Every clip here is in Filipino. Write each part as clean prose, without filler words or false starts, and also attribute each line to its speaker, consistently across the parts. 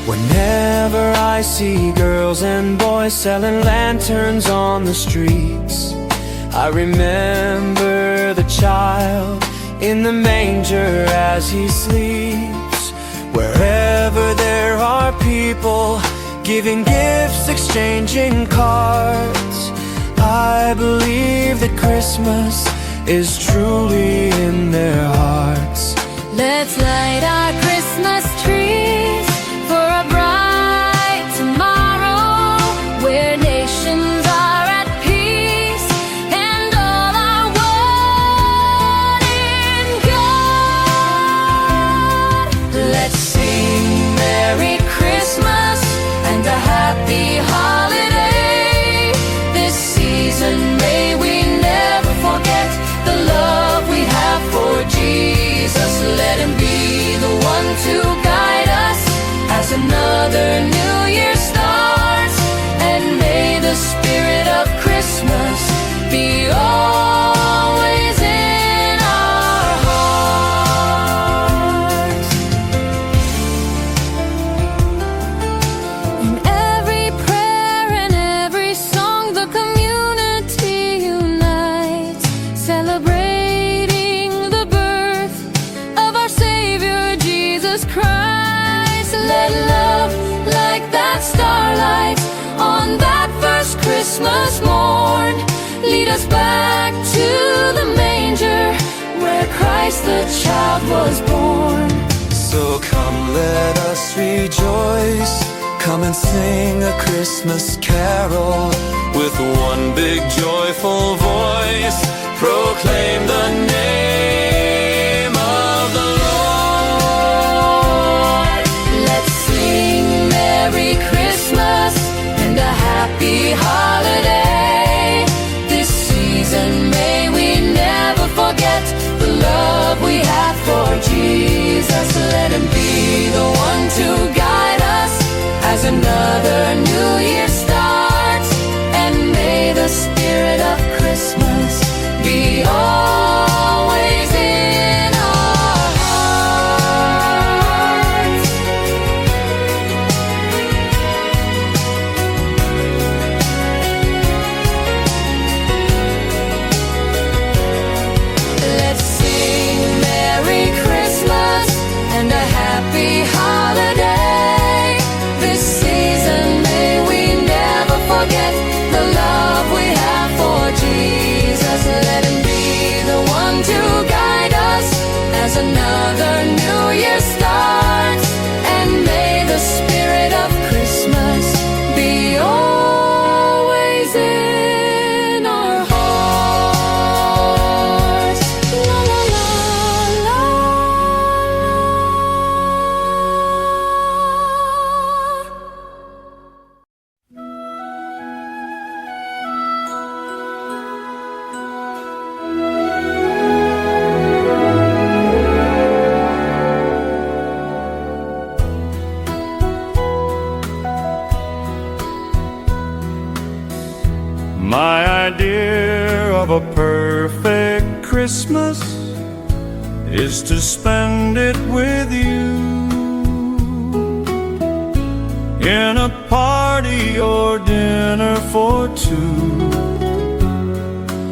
Speaker 1: Whenever I see girls and boys selling lanterns on the streets, I remember the child in the manger as he sleeps. Wherever there are people giving gifts, exchanging cards, I believe that Christmas is truly in their hearts.
Speaker 2: Let's light our Christmas trees for a bright tomorrow, where nations are at peace and all are one in God. Let's sing Merry Christmas and a Happy Holiday. This season may we never forget the love we have for Jesus. Let him be the one to guide us as another new year starts, and may the spirit of Christmas be always in our hearts. In every prayer and every song, the community unites, celebrating the birth of our Savior Jesus Christ. Let love, like that starlight on that first Christmas morn, lead us back to the manger where Christ the child was born.
Speaker 1: So come, let us rejoice. Come and sing a Christmas carol with one big joyful voice. Proclaim the name of the Lord.
Speaker 2: Let's sing Merry Christmas and a Happy Holiday. This season may we never forget the love we have for Jesus. Let him be the one to guide us as another new year starts, and may the spirit of Christmas be always in our hearts. Let's sing Merry Christmas and a Happy Holiday. This season may we never forget the love we have for Jesus. Let him be the one to guide us as another new year starts, and may the spirit of Christmas be always in our hearts. La la la la.
Speaker 3: My idea of a perfect Christmas is to spend it with you, in a party or dinner for two.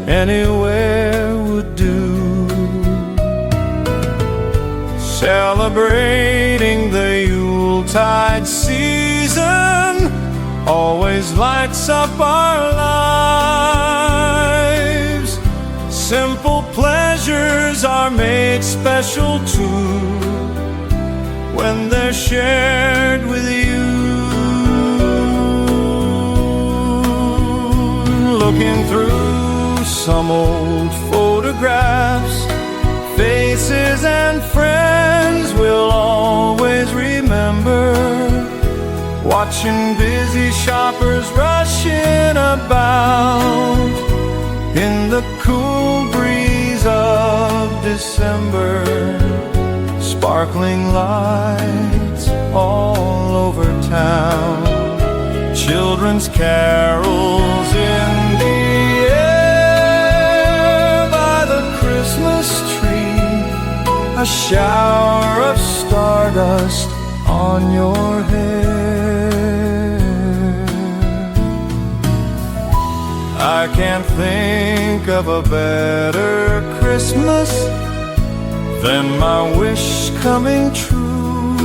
Speaker 3: Anywhere would do, celebrating the Yuletide season always lights up our lives. Simple pleasures are made special too when they're shared with you. Looking through some old photographs, faces and friends we'll always remember. Watching busy shoppers rushing about in the cool breeze of December. Sparkling lights all over town, children's carols in the air by the Christmas tree. A shower of stardust on your hair. I can't think of a better Christmas than my wish coming true.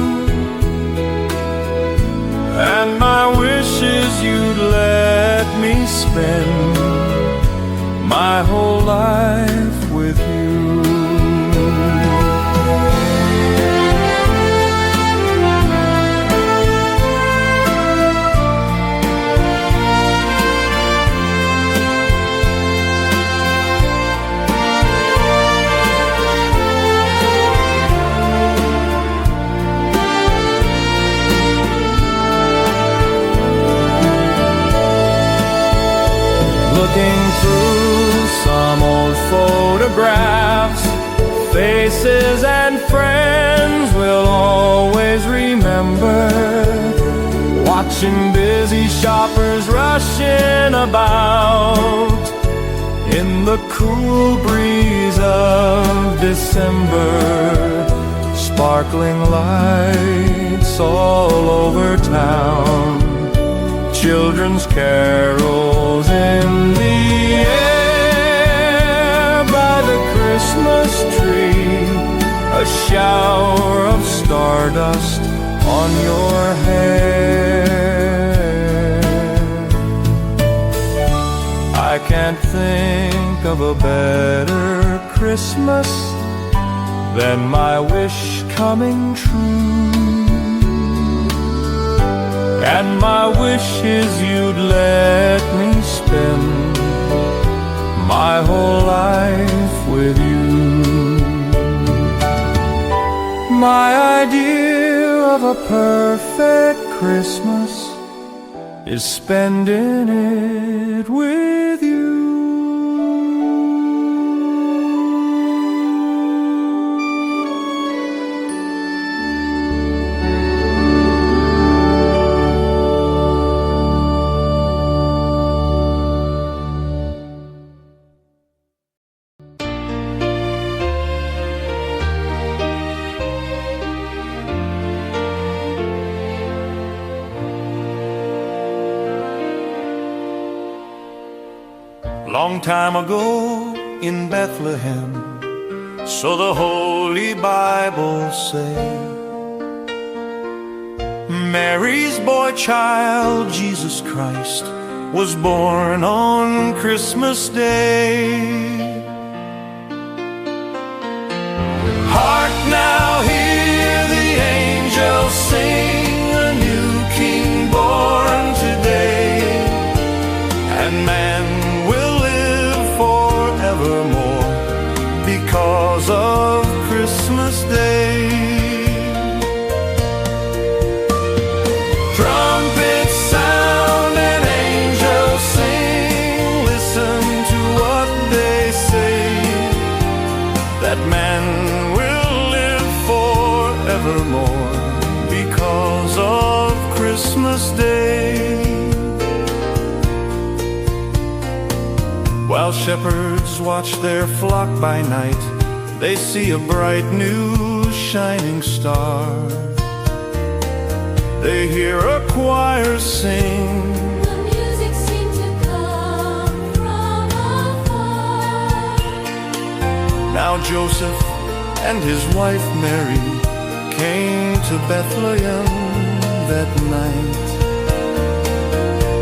Speaker 3: And my wish is you'd let me spend my whole life with you. Looking through some old photographs, faces and friends we'll always remember. Watching busy shoppers rushing about in the cool breeze of December. Sparkling lights all over town, children's carols in the air by the Christmas tree, a shower of stardust on your hair. I can't think of a better Christmas than my wish coming true. And my wish is you'd let me spend my whole life with you. My idea of a perfect Christmas is spending it with you. Long time ago in Bethlehem, so the Holy Bible say, Mary's boy child, Jesus Christ, was born on Christmas Day. Hark now, hear the angels sing, a new King born today, and man forevermore because of Christmas Day. Trumpets sound and angels sing, listen to what they say, that man will live forevermore because of Christmas Day. While shepherds watch their flock by night, they see a bright new shining star. They hear a choir sing,
Speaker 2: the music seems to come from afar.
Speaker 3: Now Joseph and his wife Mary came to Bethlehem that night.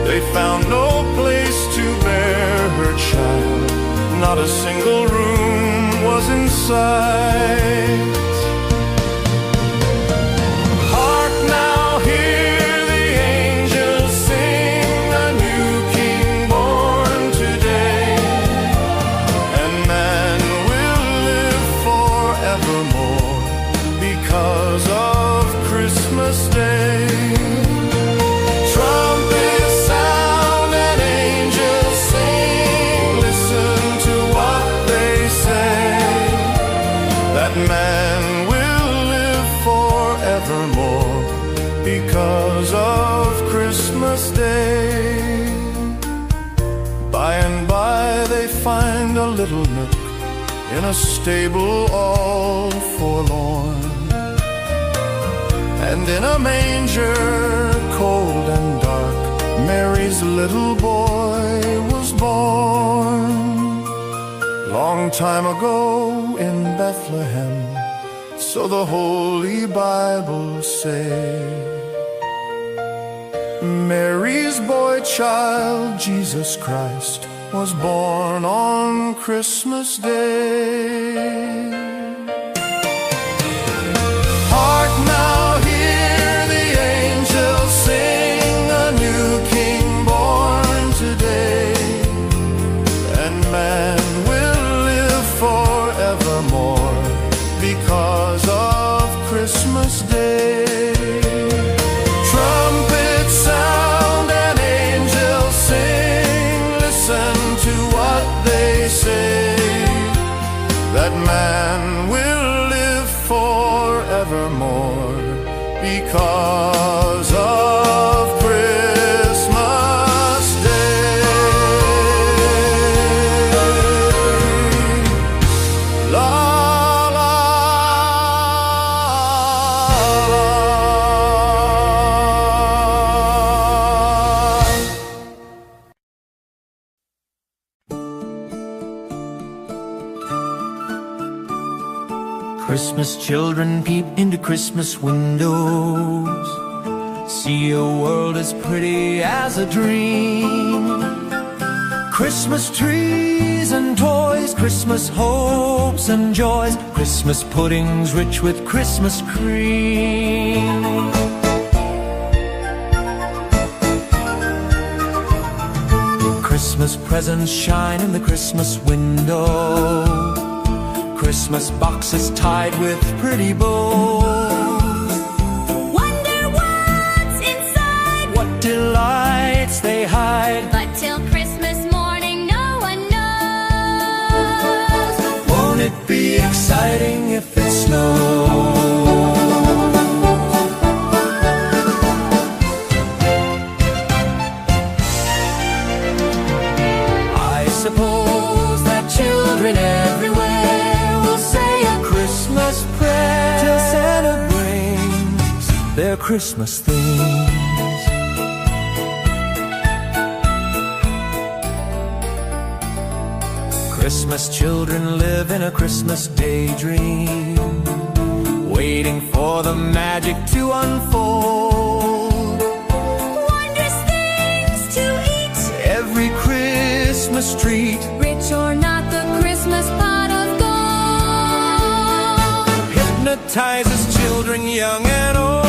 Speaker 3: They found no place to bear her child, not a single room was in sight. Hark now, hear the angels sing, a new King born today, and man will live forevermore because of Christmas Day. Man will live forevermore because of Christmas Day. By and by they find a little nook in a stable all forlorn, and
Speaker 4: And in a manger, cold and dark, Mary's little boy was born. Long time ago in Bethlehem, so the Holy Bible say. Mary's boy child, Jesus Christ, was born on Christmas Day. Hark now, hear the angels sing, a new King born today, and man will live forevermore because of Christmas Day. Trumpets sound and angels sing, listen to what they say, that man will live forevermore because of Christmas Day. La la la.
Speaker 1: Christmas children peep into Christmas windows, see a world as pretty as a dream. Christmas trees and toys, Christmas hopes and joys, Christmas puddings rich with Christmas cream. Christmas presents shine in the Christmas window, Christmas boxes tied with pretty bows.
Speaker 2: Wonder what's inside,
Speaker 1: What delights they hide,
Speaker 2: but till Christmas morning no one knows.
Speaker 1: won't it be exciting if it snows? I suppose that children everywhere will say a Christmas prayer till Santa brings their Christmas things. Christmas children live in a Christmas daydream, waiting for the magic to unfold.
Speaker 2: Wondrous things to eat,
Speaker 1: Every Christmas treat
Speaker 2: rich or not, the Christmas pot of gold
Speaker 1: hypnotizes children young and old.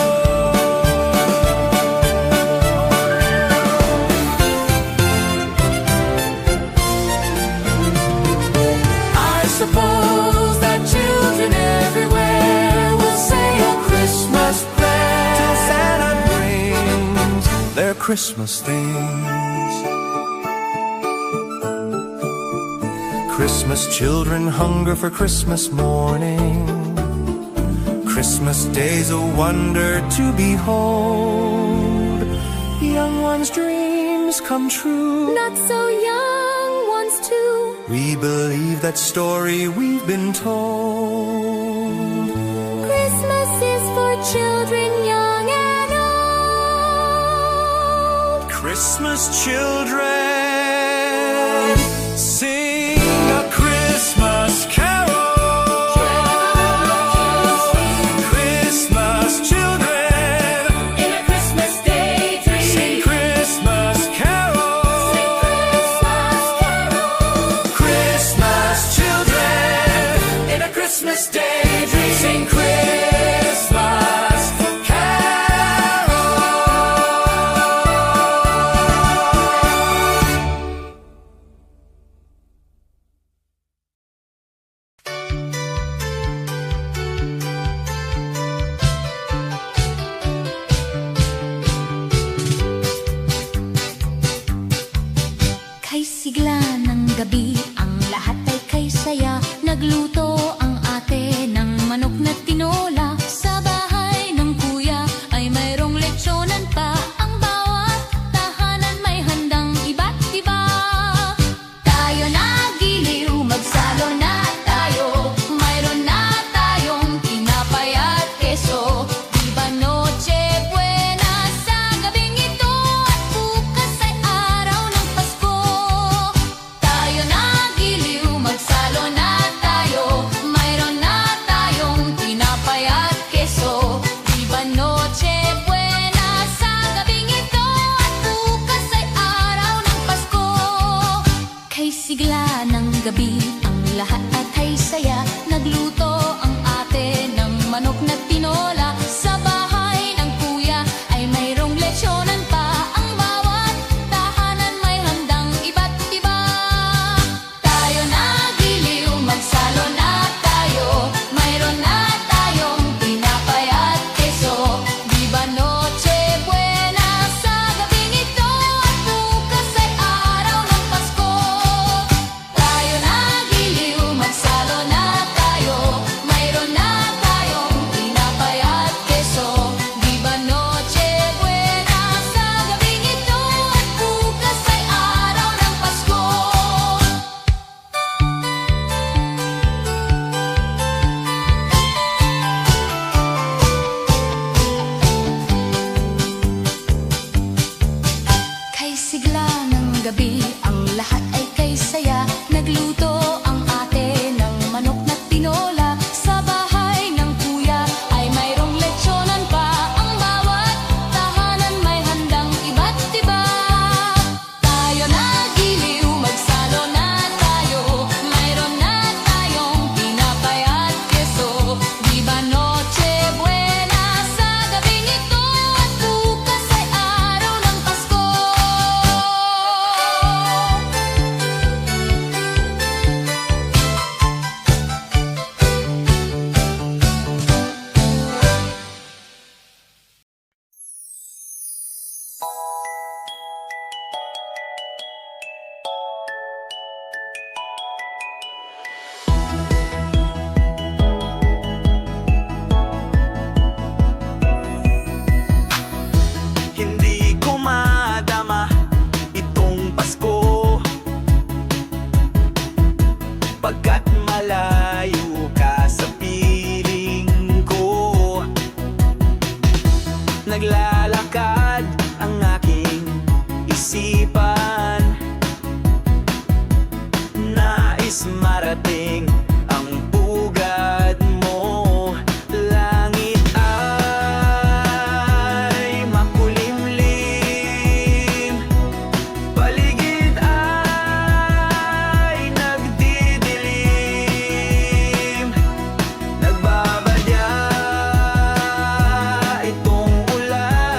Speaker 1: I suppose that children everywhere will say a Christmas prayer till Santa brings their Christmas things. Christmas children hunger for Christmas morning, Christmas day's a wonder to behold. Young ones' dreams come true,
Speaker 2: not so young ones too.
Speaker 1: we believe that story we've been told.
Speaker 2: Christmas is for children young and old.
Speaker 1: Christmas children sing a Christmas carol. Christmas children
Speaker 2: In a Christmas daydream,
Speaker 1: sing Christmas carols.
Speaker 2: Christmas carol.
Speaker 1: Christmas children in a Christmas daydream sing Christmas carol.
Speaker 2: manok na tinola. Sa bahay ng kuya ay mayroong lechyonan pa. Ang bawat tahanan may handang iba't iba. Tayo na giliw, magsalo na tayo. Mayroon na tayong tinapay at keso. Viva Noche Buena sa gabing ito. At bukas ay araw ng Pasko. Tayo na giliw, magsalo na tayo. Mayroon na tayong tinapay at keso. Viva Noche Buena sa gabing ito. At bukas ay araw ng Pasko. Kay sigla ng gabi, ang lahat ay kay saya. Nagluto ang ate ng manok na tinola. Sa bahay ng kuya ay mayroong lechyonan pa. Ang bawat tahanan may handang iba't iba. Tayo na giliw, magsalo na tayo. Mayroon na tayong tinapay at keso. Viva Noche Buena sa gabing ito. At bukas ay araw ng Pasko.
Speaker 1: Hindi ko madama itong Pasko, pagkat malayo ka sa piling ko. Naglalakad ang aking isipan, nais marating ang pugad mo. Langit ay makulimlim, paligid ay nagdidilim. Nagbabadya itong ulan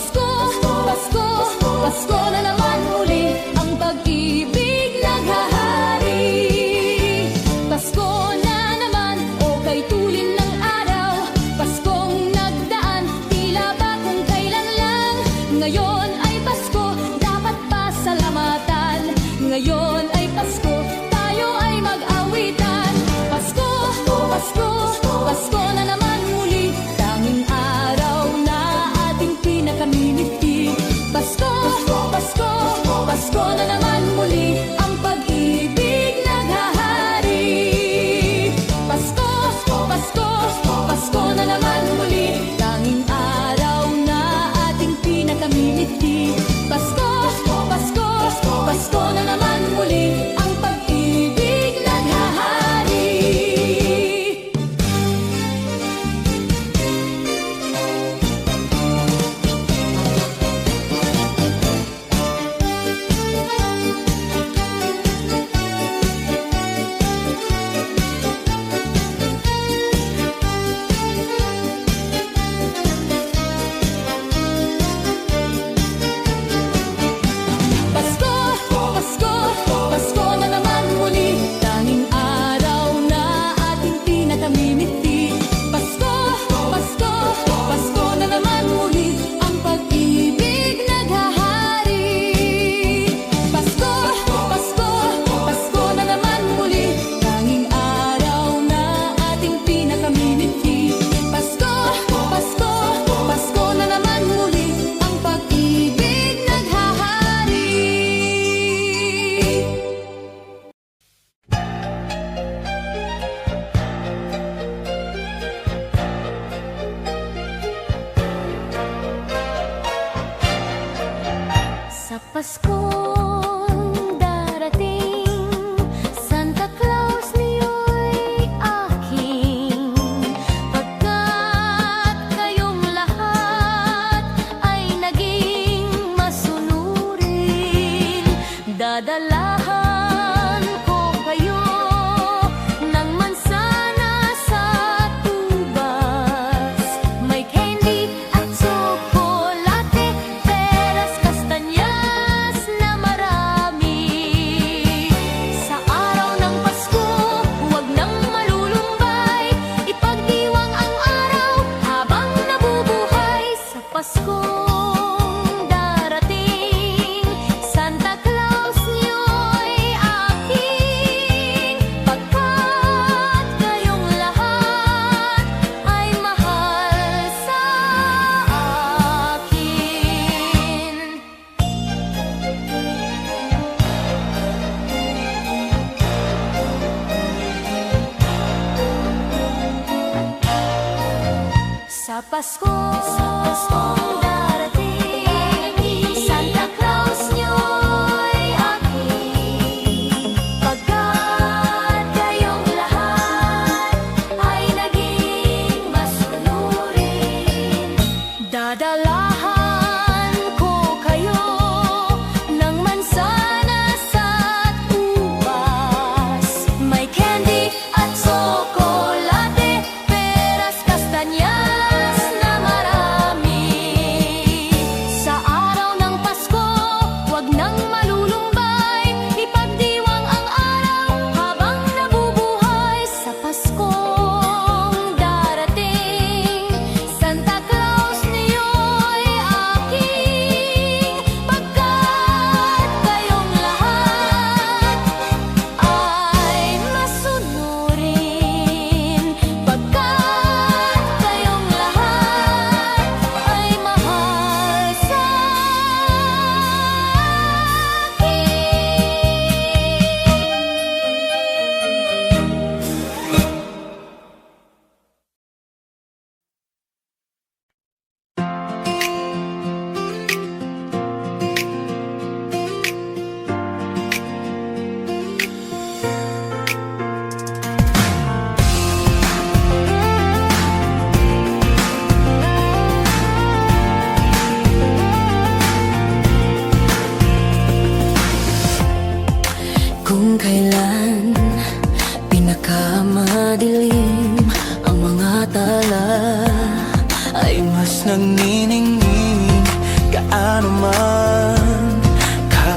Speaker 2: Pasko, Pasko, Pasko na naman muli, ang pag-ibig naghahari. Pasko na naman, o kay tulin ng araw, Paskong nagdaan, tila ba kung kailan lang. Ngayon ay Pasko, dapat pasalamatan. Ngayon ay Pasko, tayo ay mag-awitan. Pasko, Pasko, Pasko na naman muli, tanging araw na ating pinakamimiti. Pasko, Pasko, Pasko na naman muli, ang pag-ibig naghahari. Pasko, Pasko, Pasko na naman muli, tanging araw na ating pinakamimiti. Pasko, Pasko, Pasko na naman muli, ang pag-ibig naghahari. Pasko, Pasko, Pasko na naman muli, tanging araw na ating pinakamimiti. Pasko, Pasko, Pasko na naman muli, ang pag-ibig naghahari. Pasko, Pasko, Pasko na naman muli, tanging araw na ating pinakamimiti. Pasko, Pasko, Pasko na naman muli, ang pag-ibig naghahari. Sa Paskong darating, Santa Claus niyo'y aking. Pagkat kayong lahat ay naging masunurin, dadalahan ko kayo ng mansana sa tubas. May candy at tsokolate, peras, kastanyas na marami. Sa araw ng Pasko, huwag nang malulumbay, ipagdiwang ang araw habang nabubuhay. Sa Paskong darating, Santa Claus niyo'y aking. Pagkat kayong lahat ay mahal sa akin. Sa Paskong darating, Santa Claus niyo'y aking. Pagkat kayong lahat ay naging masunurin, dadalahan ko kayo ng mansana sa ubas. May candy at tsokolate, peras, kastanyas na marami.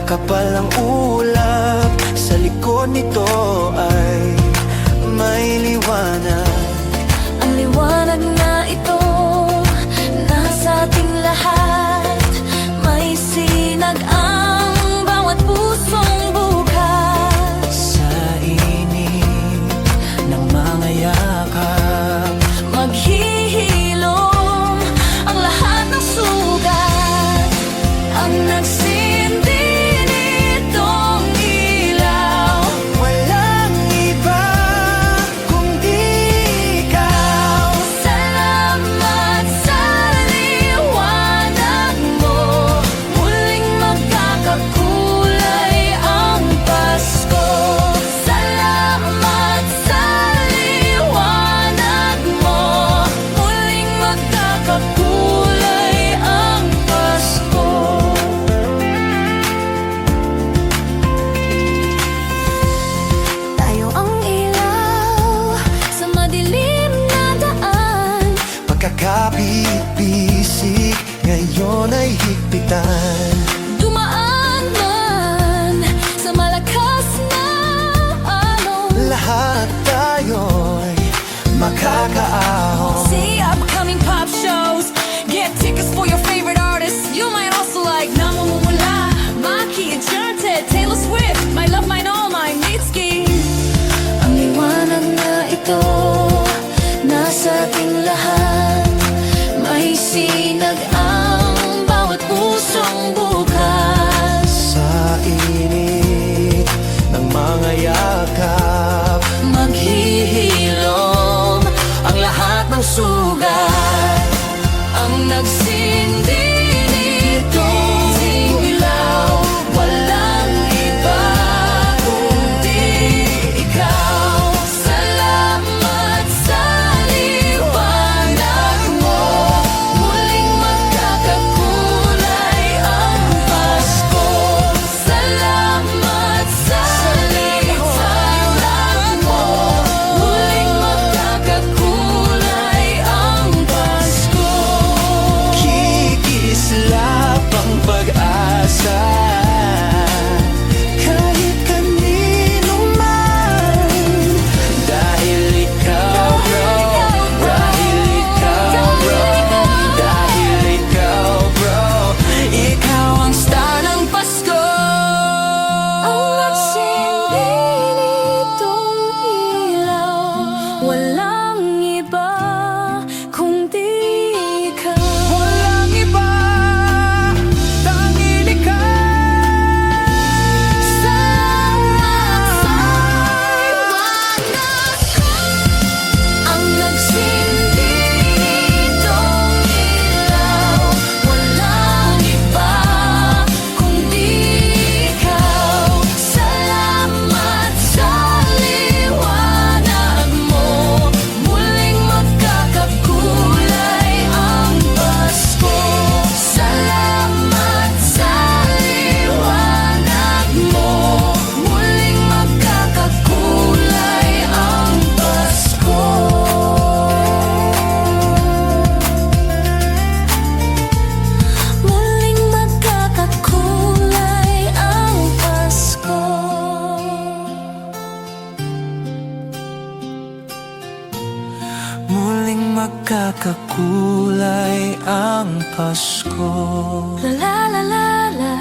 Speaker 5: Makakapal ang ulap, sa likod nito ay may liwanag.
Speaker 2: Ang liwanag na ito, nasa ating lahat. May sinag ang bawat pusong bukas.
Speaker 5: Sa init ng mga yakap,
Speaker 2: Maghihilom ang lahat ng sugat. Ang nagsindi nitong ilaw,
Speaker 5: walang iba kundi ikaw.
Speaker 2: salamat sa liwanag mo. Muling magkakakulay ang Pasko. Salamat sa liwanag mo. Muling magkakakulay ang Pasko. Tayo ang ilaw sa madilim na daan.
Speaker 5: Pagkakabit-bisik, ngayon ay higpitan.
Speaker 2: Dumaan man sa malakas na alon.
Speaker 5: Lahat tayo'y makakaahon.
Speaker 2: See upcoming pop shows. Get tickets for your favorite artists. You might also like Namumula, Maki, Enchanted, Taylor Swift, My Love, Mine All, Mine, Mitski. Ang liwanag na ito, nasa ating lahat. May sinag ang bawat pusong bukas.
Speaker 5: Sa init ng mga yakap,
Speaker 2: Maghihilom ang lahat ng sugat. Ang nagsindi nitong ilaw, walang iba kundi ikaw. Salamat sa liwanag mo. Muling magkakakulay ang Pasko. Salamat sa liwanag mo. Muling magkakakulay ang Pasko.
Speaker 5: kikislap ang pag-asa. Kahit kanino man, dahil ikaw bro, dahil ikaw bro, dahil ikaw bro,
Speaker 2: Ikaw ang star ng Pasko. Ang nagsindi nitong ilaw, walang iba kundi ikaw.
Speaker 5: walang iba, tanging ikaw.
Speaker 2: Salamat sa liwanag mo. Ang nagsindi nitong ilaw, walang iba kundi ikaw. Salamat sa liwanag mo. Muling magkakakulay ang Pasko. Salamat sa liwanag mo. Muling magkakakulay ang Pasko. Muling magkakakulay ang Pasko.
Speaker 5: Muling magkakakulay ang Pasko.
Speaker 2: La la la la la.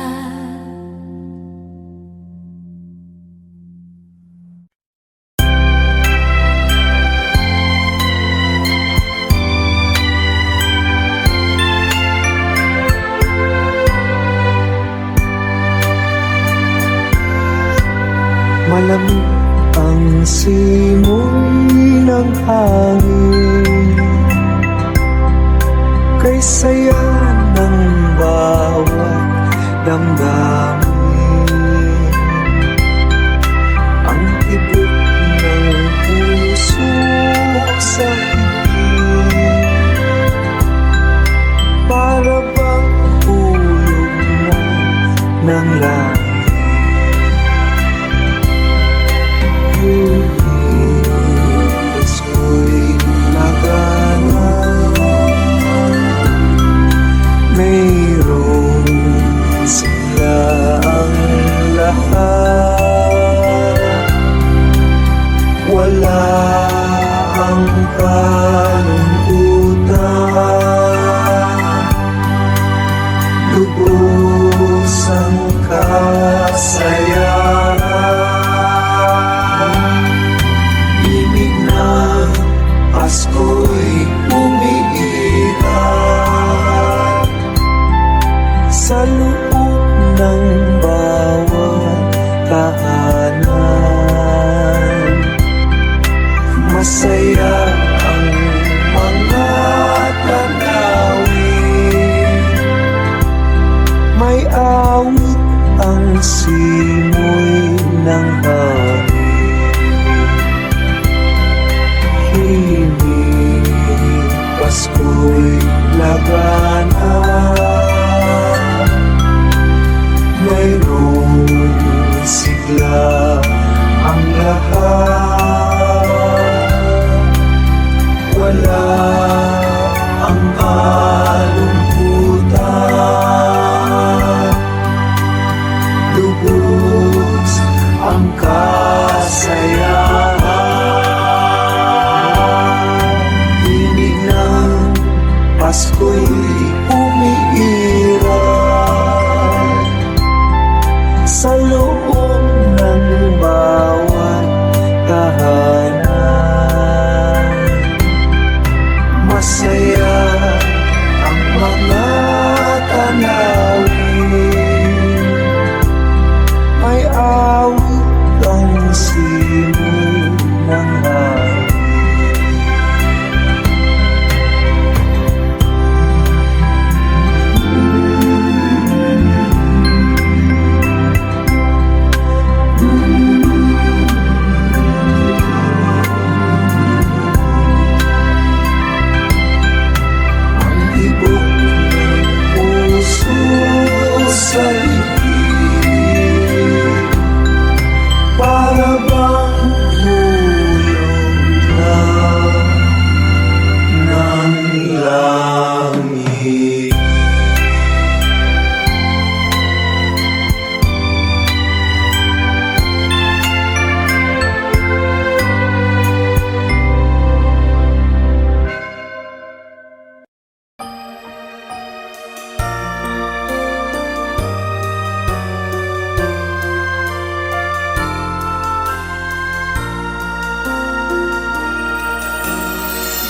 Speaker 5: Malamig ang simoy ng hangin, kay saya ng bawat damdamin. Ang tibok ng puso sa higit, para bang hulog na ng langit. Puso ko'y nagana, mayroong sila ang lahat. Wala ang kalungkutan, lubos ang kasayahan. Ibig ng Pasko'y umiiral sa loob ng bawat tahanan. Masaya ang mga tanawin, may awit ang simoy ng hangin. Himig, Pasko'y labanan, mayroong sigla ang lahat. Wala ang kalungkutan, lubos ang kasayahan. Himig ng Pasko'y umiiral sa loob ng bawat tahanan. Masaya ang mga tanawin, may awit ang simoy ng hangin. Ibog ng puso sa ibig, para bang hulog na ng langit.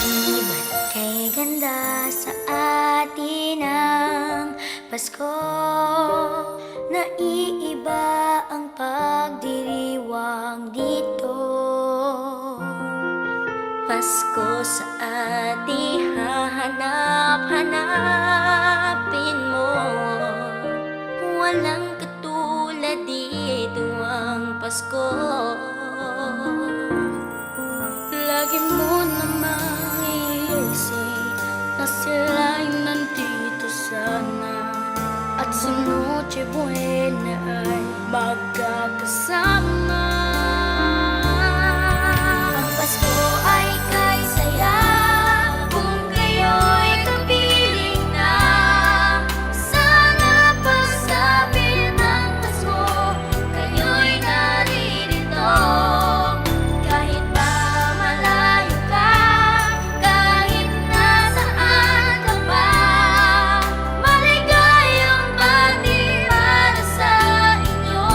Speaker 6: Di ba't kay ganda sa atin ang Pasko? Naiiba ang pagdiriwang dito. Pasko sa atin hahanap-hanapin mo. Walang katulad dito ang Pasko. Lagi mo namang iisip na sila'y nandito sana, at sa Noche Buena ay magkakasama. Ang Pasko ay kay saya kung kayo'y kapiling na. Sana pagsabi ng Pasko, kayo'y naririto. Kahit pa malayo ka, kahit nasaan ka pa, maligayang bati para sa inyo.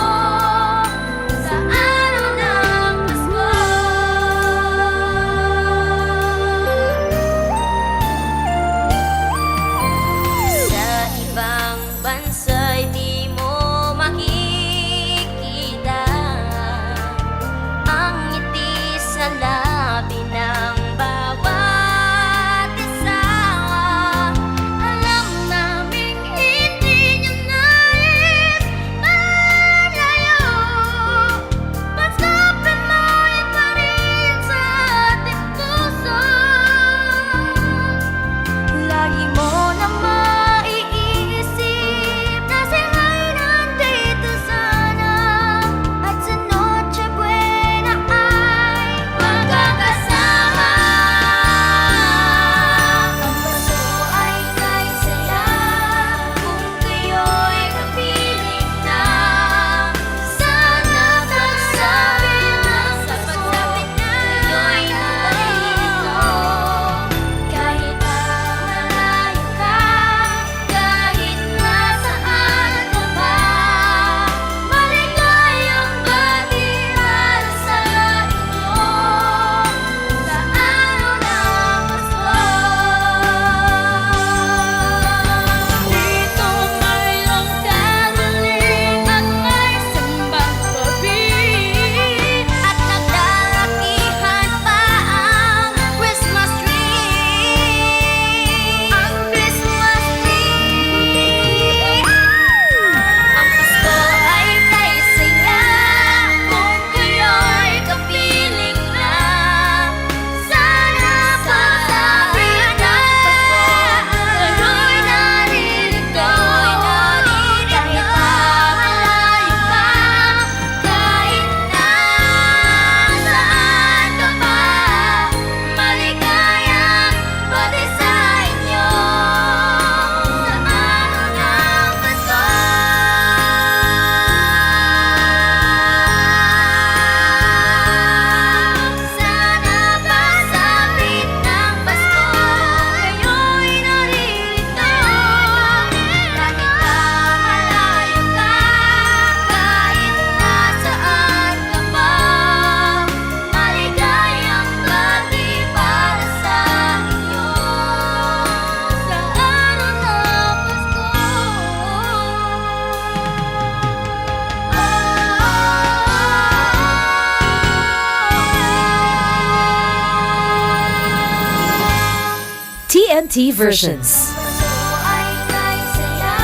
Speaker 7: AT&T versions.
Speaker 6: Puso ay kay saya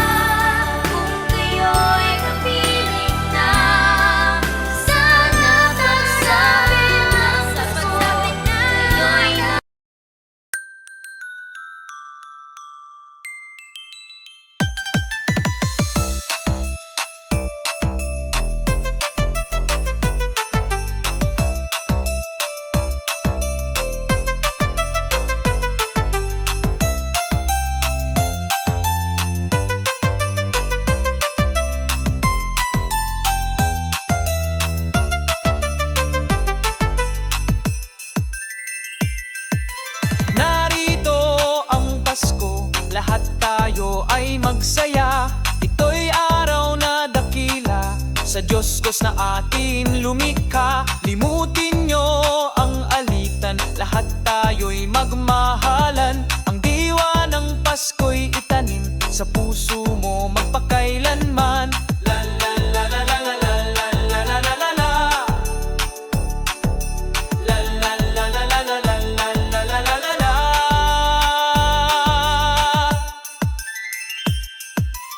Speaker 6: kung kayo'y kapiling na. Sana magsabi ng Pasko, kayo'y na.
Speaker 1: Narito ang Pasko, lahat tayo ay magsaya. Ito'y araw na dakila, sa Diyos Diyos na atin lumikha. Limutin nyo ang alitan, lahat tayo'y magmahalan. Ang diwa ng Pasko'y itanim, sa puso mo magpakailanman. La la la la la la la la la la la la la. La la la la la la la la la la la la la.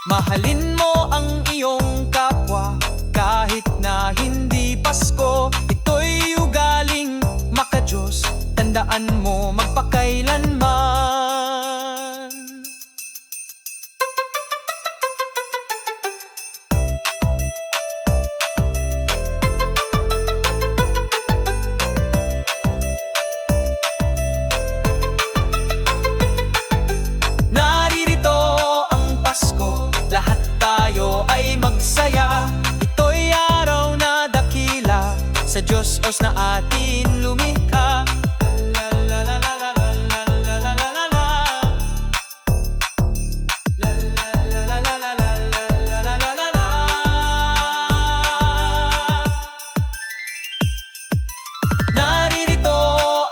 Speaker 1: Mahalin mo ang iyong kapwa kahit na hindi Pasko. Ito'y ugaling makadiyos, tandaan mo magpakailanman. Naririto ang Pasko, lahat tayo ay magsaya. Ito'y araw na dakila, sa Diyos Diyos na atin lumikha. La la la la la la la la la la la la. La la la la la la la la la la la la. Naririto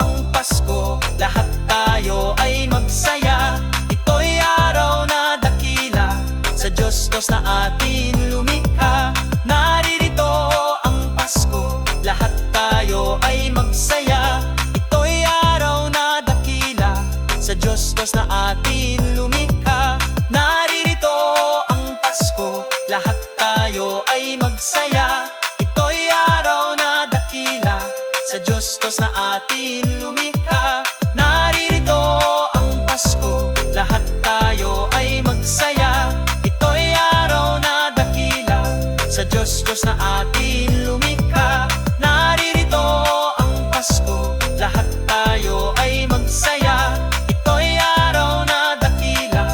Speaker 1: ang Pasko, lahat tayo ay magsaya. Ito'y araw na dakila, sa Diyos Diyos na atin lumikha. Naririto ang Pasko, lahat tayo ay magsaya. Ito'y araw na dakila, sa Diyos Diyos na atin lumikha. Naririto ang Pasko, lahat tayo ay magsaya. Ito'y araw na dakila, sa Diyos Diyos na atin lumikha. Naririto ang Pasko, lahat tayo ay magsaya. Ito'y araw na dakila, sa Diyos Diyos na atin lumikha. Naririto ang Pasko, lahat tayo ay magsaya. Ito'y araw na dakila,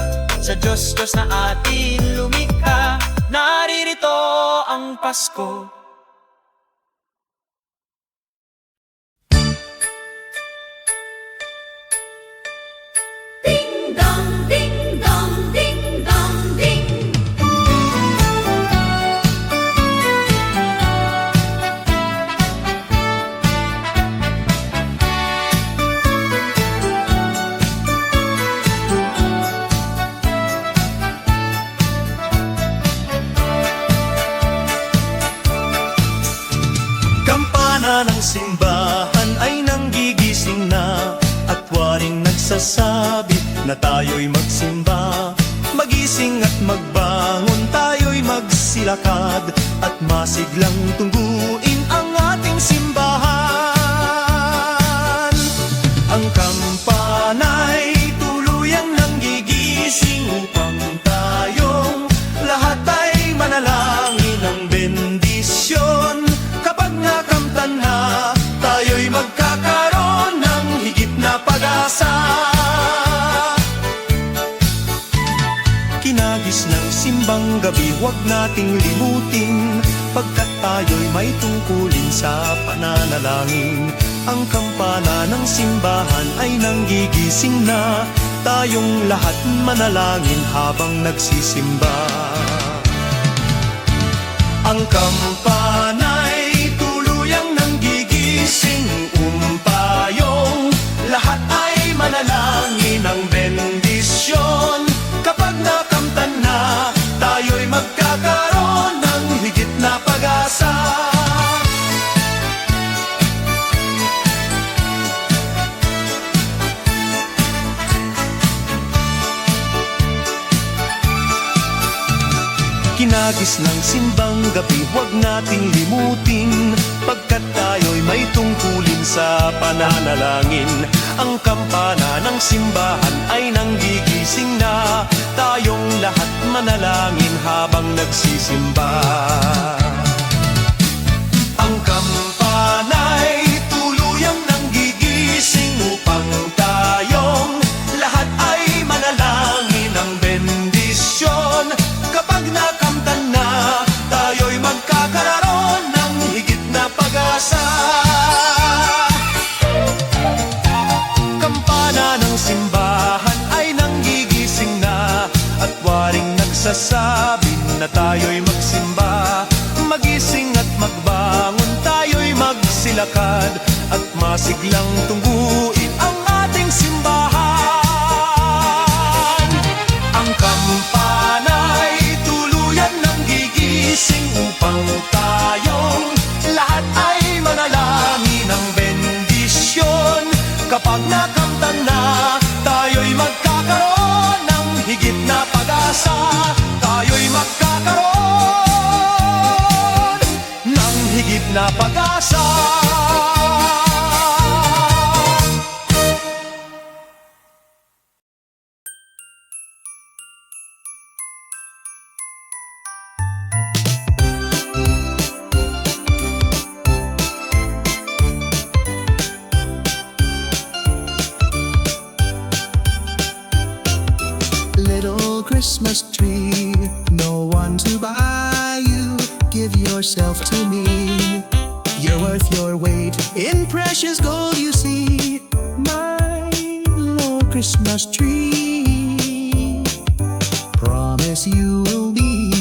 Speaker 1: sa Diyos Diyos na atin lumikha. Naririto ang Pasko.
Speaker 2: Ding dong, ding dong, ding dong, ding.
Speaker 4: Kampana ng simbahan ay nanggigising na, at waring nagsasabi na tayo'y magsimba. Magising at magbangon, tayo'y magsilakad, at masiglang tungguin ang ating simbahan. Ang kampana'y tuluyang nanggigising upang tayong lahat ay manalangin ng bendisyon. Kapag nakamtan na, tayo'y magkakaroon ng higit na pag-asa. Kinagis ng simbang gabi, huwag nating limutin, pagkat tayo'y may tungkulin sa pananalangin. Ang kampana ng simbahan ay nanggigising na, tayong lahat manalangin habang nagsisimba. Ang kampana'y tuluyang nanggigising, umpayong lahat ay manalangin ng bendisyon. Kapag nakamtan na, tayo'y magkakaroon ng higit na pag-asa. Hugis ng simbang gabi, huwag nating limutin, pagkat tayo'y may tungkulin sa pananalangin. Ang kampana ng simbahan ay nanggigising na, tayong lahat manalangin habang nagsisimba. Ang kampana'y tuluyang nanggigising upang tayong lahat ay manalangin ng bendisyon. Kapag nakamtan na, tayo'y magkakaroon ng higit na pag-asa. Kampana ng simbahan ay nanggigising na, at waring nagsasabi na tayo'y magsimba. Magising at magbangon, tayo'y magsilakad, at masiglang tungguin ang ating simbahan. Ang kampana'y tuluyan ng gigising upang tayong lahat ay manalangin ng bendisyon. Kapag nakamtan na, tayo'y magkakaroon ng higit na pag-asa. Tayo'y magkakaroon ng higit na pag-asa.
Speaker 7: Little Christmas tree, no one to buy you. Give yourself to me. You're worth your weight in precious gold, you see. My little Christmas tree, promise you will be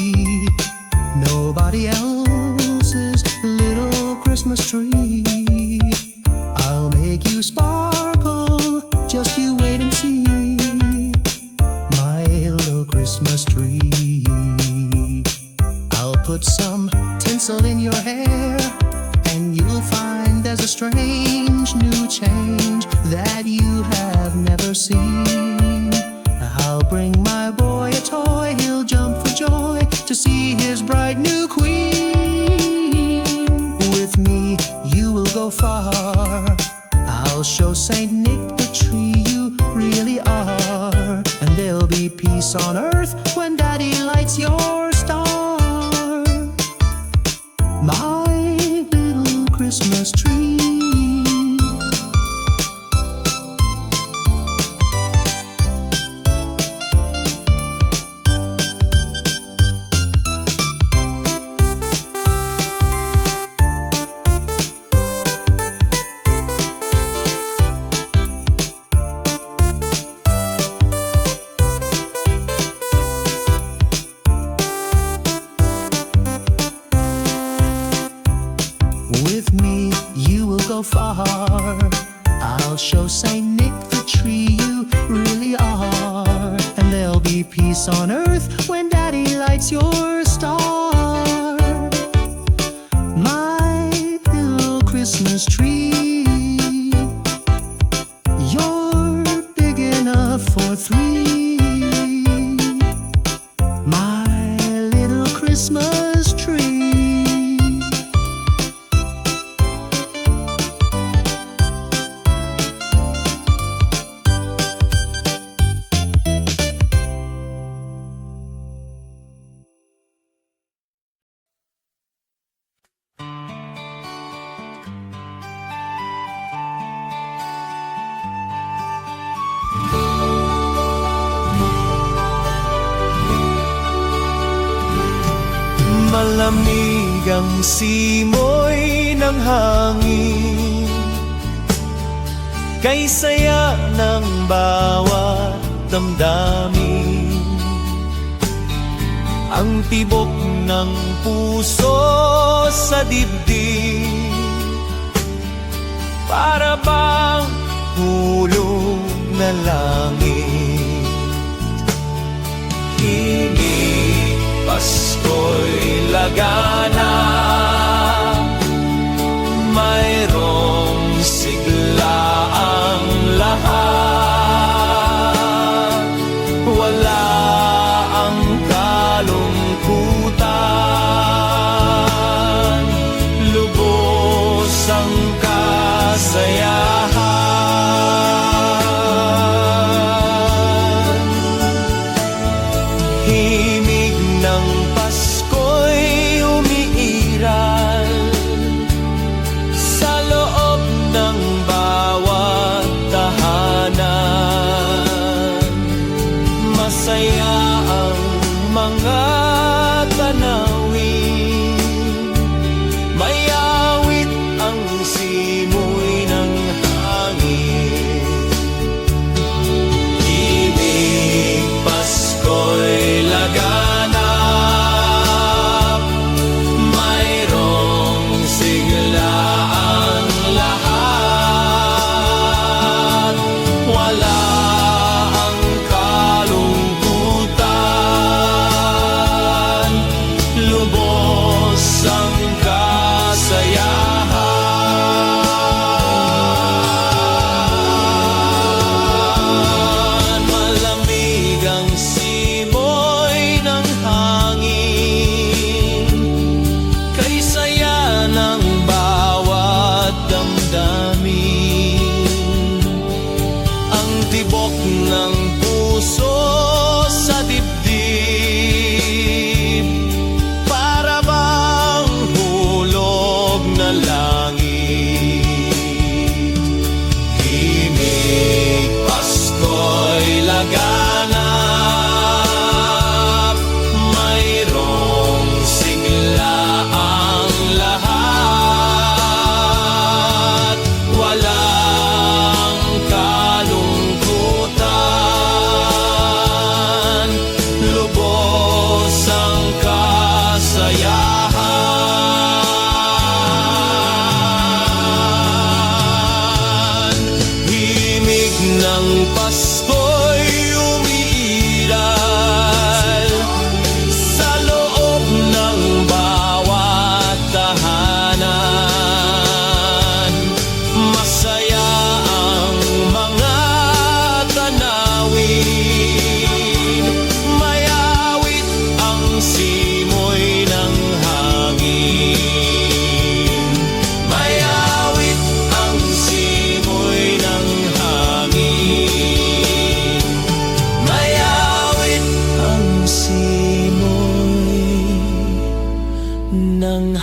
Speaker 7: nobody else's little Christmas tree. I'll make you sparkle, just you wait and see. My little Christmas tree, I'll put some tinsel in your hair, and you'll find there's a strange new change that you have never seen. I'll bring my boy a toy, he'll jump for joy to see his bright new queen. With me you will go far, I'll show Saint Nick the tree you really are, and there'll be peace on earth when Daddy lights your star. My little Christmas tree. With me you will go far, I'll show Saint Nick the tree you really are, and there'll be peace on earth when Daddy lights your star. My little Christmas tree, you're big enough for three. My little Christmas tree.
Speaker 4: Malamig ang simoy ng hangin, kay saya ng bawat damdamin. Ang tibok ng puso sa dibdib, para bang hulog na langit. Himig Pasko'y lagana, mayroong sigla ang lahat. Wala ang kalungkutan,
Speaker 3: ang kasayahan. Malamig ang simoy ng hangin, kay saya ng bawat damdamin. Ang tibok ng puso sa dibdib, para bang hulog na langit. Himig Pasko'y laganap, mayroong sigla ang lahat. Walang kalungkutan, lubos ang kasayahan. Himig ng Pasko'y umiiral sa loob ng bawat tahanan. Masaya ang mga tanawin, mayawit ang simoy ng hangin. Mayawit ang simoy ng hangin. Mayawit ang simoy ng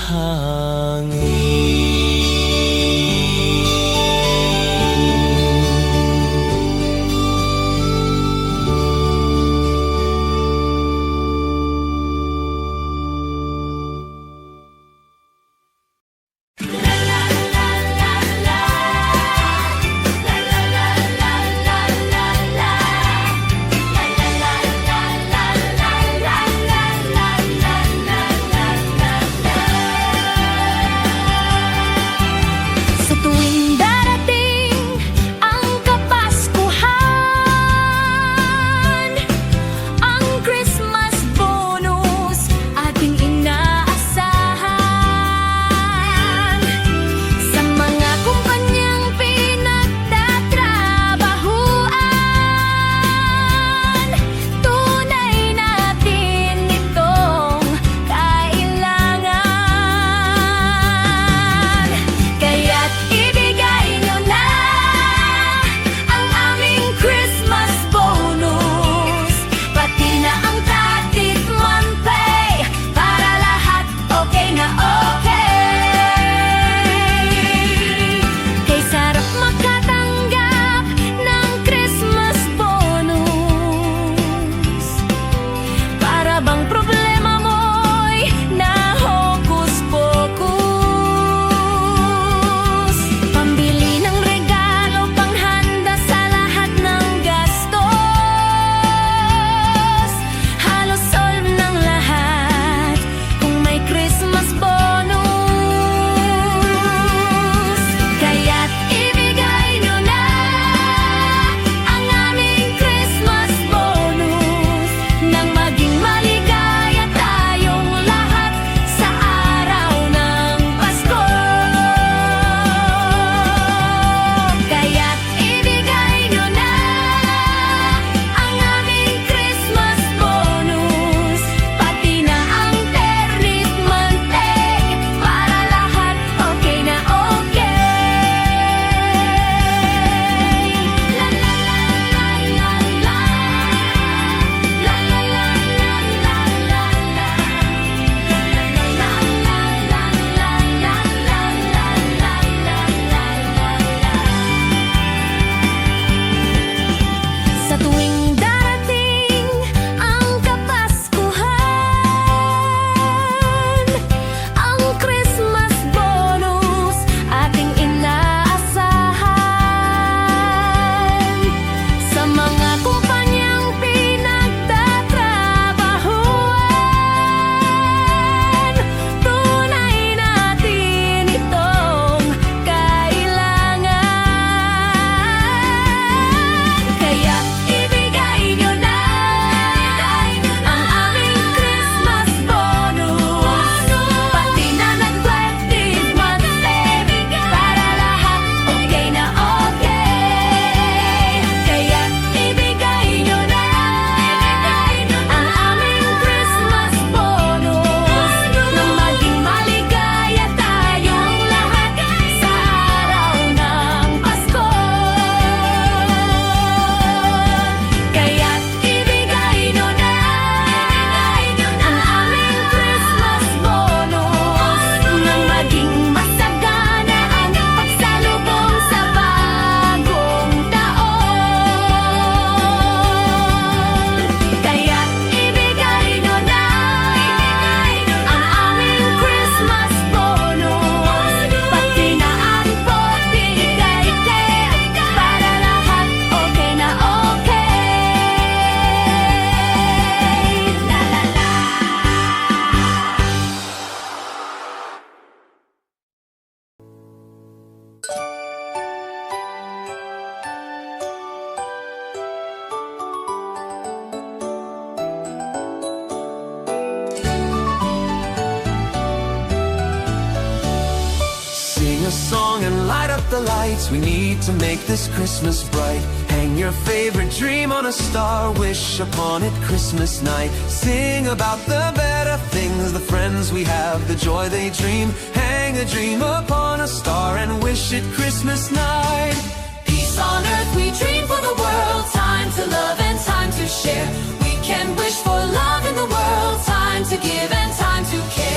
Speaker 1: a song and light up the lights. We need to make this Christmas bright. Hang your favorite dream on a star, wish upon it Christmas night. Sing about the better things, the friends we have, the joy they dream. Hang a dream upon a star and wish it Christmas night.
Speaker 2: Peace on earth we dream for the world. Time to love and time to share. We can wish for love in the world. Time to give and time to care.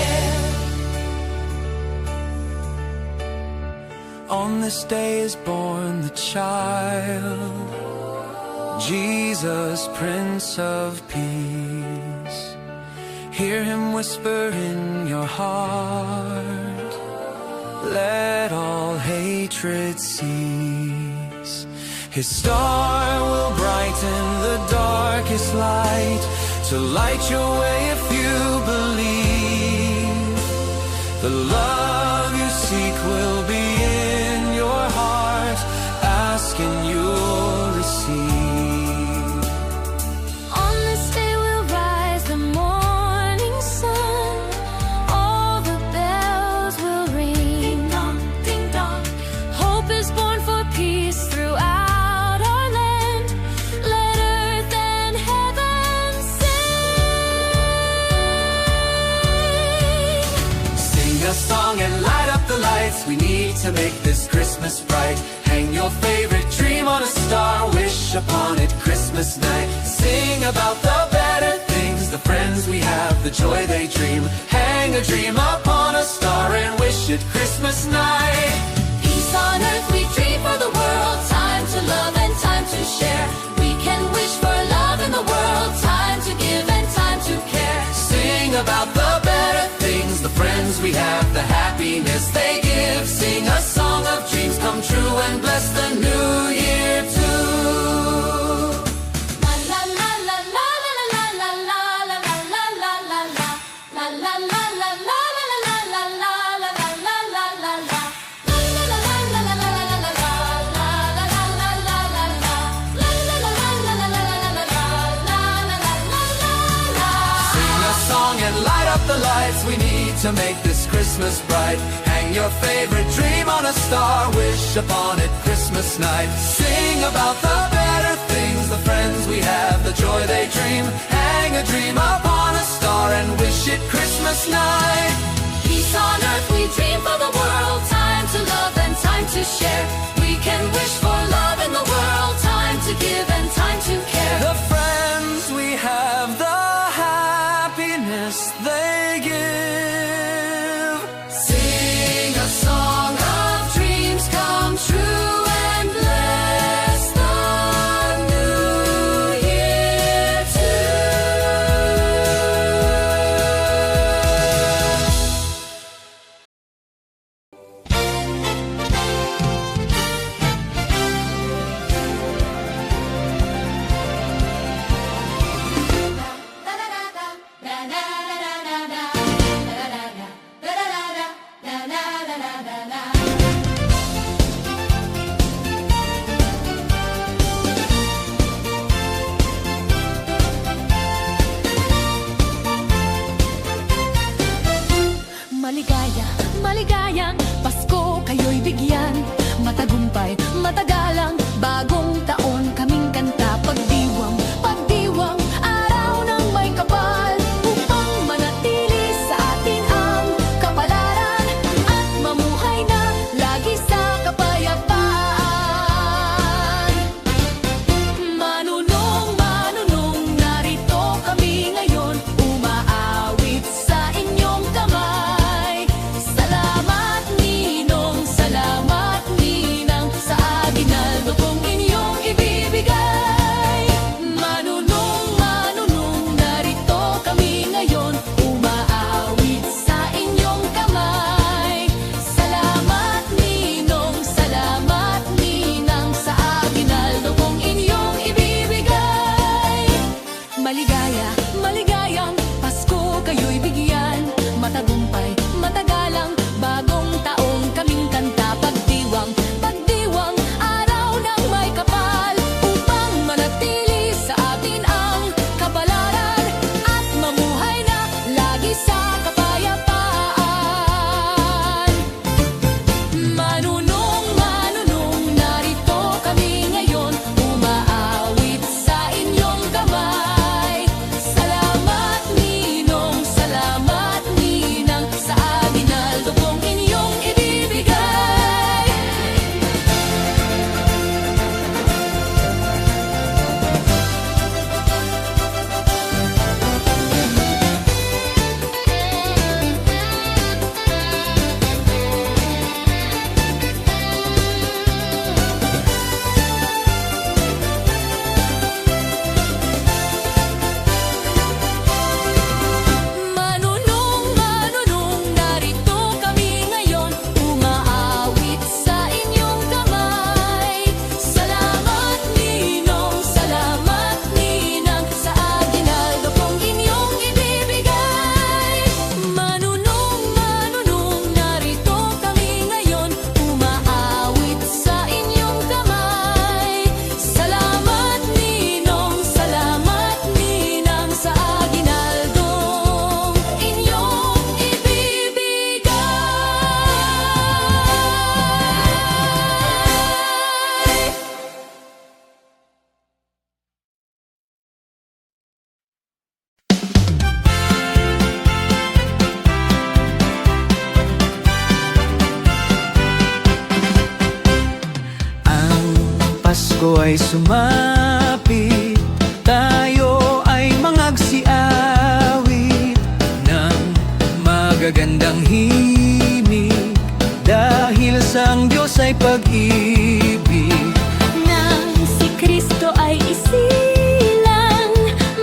Speaker 1: On this day is born the child, Jesus, Prince of Peace. Hear him whisper in your heart, let all hatred cease. His star will brighten the darkest light, to light your way if you believe. The love you seek will be in your heart, ask and you'll receive.
Speaker 6: On this day will rise the morning sun. All the bells will ring.
Speaker 2: Ding dong, ding dong.
Speaker 6: Hope is born for peace throughout our land. Let earth and heaven sing.
Speaker 1: Sing a song and light up the lights. We need to make this Christmas bright. Hang your favorite dream on a star, wish upon it Christmas night. Sing about the better things, the friends we have, the joy they dream. Hang a dream upon a star and wish it Christmas night.
Speaker 2: Peace on earth we dream for the world. Time to love and time to share. We can wish for love in the world. Time to give and time to care.
Speaker 1: Sing about the better things, the friends we have, the happiness they give. Sing a song of dreams come true and bless the new year too.
Speaker 2: La la la la la la la la la la la la la la la la la la la
Speaker 1: Light up the lights, we need to make this Christmas bright. Hang your favorite dream on a star, wish upon it Christmas night. Sing about the better things, the friends we have, the joy they dream. Hang a dream upon a star and wish it Christmas night.
Speaker 2: Peace on earth we dream for the world. Time to love and time to share. We can wish for love in the world. Time to give and time to care.
Speaker 1: The friends we have, the happiness they give.
Speaker 2: Sing a song of dreams come true and bless the new year too.
Speaker 6: Maligaya, maligayang Pasko kayo'y bigyan. Matagumpay, matagalang bagong taon kaming kanta. Pagdiwang, pagdiwang, araw ng may kapal, upang manatili sa atin ang kapalaran at mamuhay na lagi sa kapayapaan. Manunong, manunong, narito kami ngayon, umaawit sa inyong kamay. Salamat ninong, salamat ninang, sa aginaldo kong inyo
Speaker 1: Pasko ay sumapit, tayo ay mangagsiawit ng magagandang himig, dahil sa ang Diyos ay pag-ibig.
Speaker 6: Nang si Kristo ay isilang,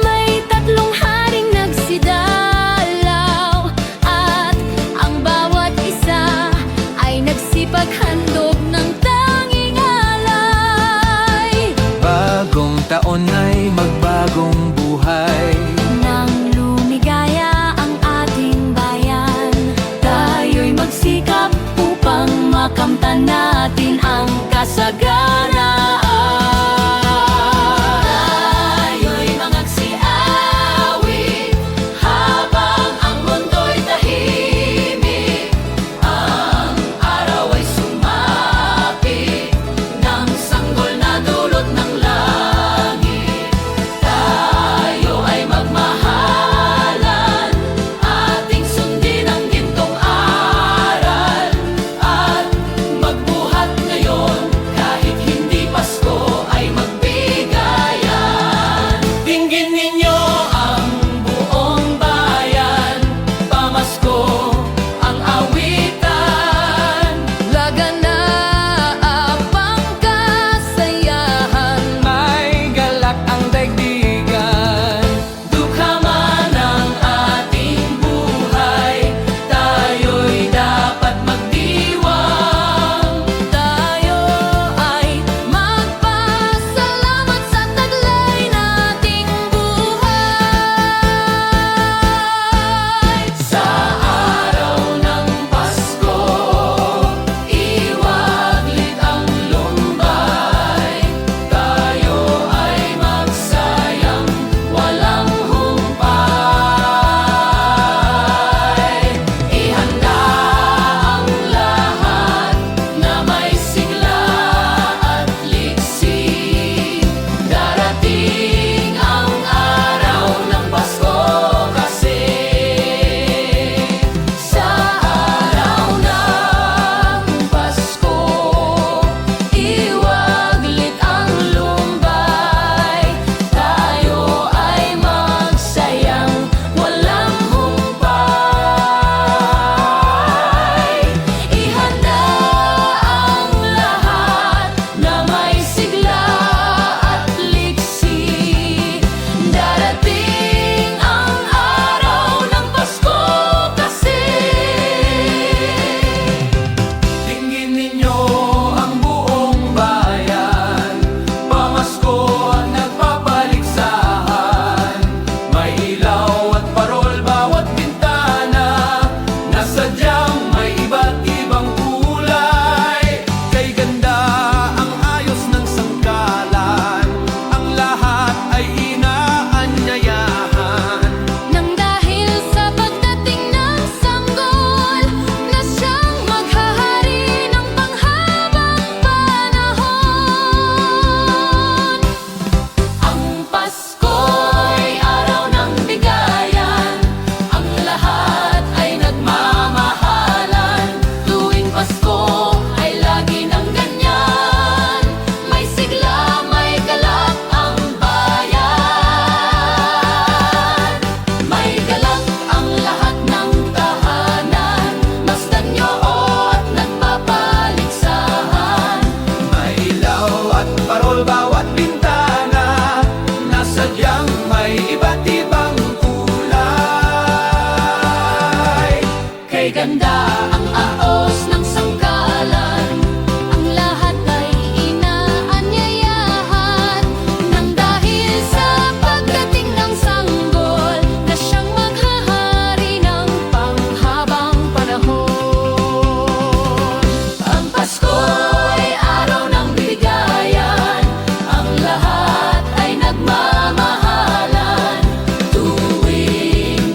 Speaker 6: may tatlong haring nagsidalaw, at ang bawat isa ay nagsipaghandog ng tanging alay.
Speaker 1: Bagong taon ay magbagong buhay,
Speaker 6: Nang lumigaya ang ating bayan,
Speaker 2: Tayo'y magsikap upang makamtan natin ang kasaganaan. Tayo'y mangagsiawit habang ang mundo'y tahimik. Ang araw ay sumapit ng sanggol na dulot ng langit. Tayo ay magmahalan, ating sundin ang gintong aral, at magbuhat ngayon kahit hindi Pasko ay magbigayan. Dinggin ninyo ang buong bayan, pamasko ang awitan.
Speaker 6: laganaapang kasayahan,
Speaker 1: may galak ang daigdigan.
Speaker 2: Dukha man ang ating buhay, tayo'y dapat magdiwang.
Speaker 6: tayo ay magpasalamat sa taglay nating buhay.
Speaker 2: Sa araw ng Pasko, iwaglit ang lumbay. Tayo ay magsayang walang humpay. Ihanda ang lahat na may sigla at liksi. Darating ang araw ng Pasko kasi. Sa araw ng Pasko, iwaglit ang lumbay. Tayo ay magsayang walang humpay. Ihanda ang lahat na may sigla at liksi. Darating ang araw ng Pasko kasi.
Speaker 1: Tingin ninyo ang buong bayan, pamasko at nagpapaligsahan. May ilaw at parol bawat bintana, na sadyang may iba't ibang kulay. Kay ganda ang ayos ng sangkalan, ang lahat ay inaanyayahan.
Speaker 6: Nang dahil sa pagdating ng sanggol, na siyang maghahari ng panghabang panahon.
Speaker 2: Ang Pasko'y araw ng bigayan, ang lahat ay nagmamahalan. Tuwing Pasko ay lagi ng ganyan, may sigla, may galak ang bayan. May galak ang lahat ng tahanan, masdan nyo at nagpapaligsahan.
Speaker 1: May ilaw at parol bawat bintana, na sadyang may iba't ibang kulay.
Speaker 2: Kay ganda ang aos ng sangkalan,
Speaker 6: Ang lahat ay inaanyayahan. Nang dahil sa pagdating ng sanggol, na siyang maghahari ng panghabang panahon.
Speaker 2: ang Pasko'y araw ng bigayan, ang lahat ay nagmamahalan. Tuwing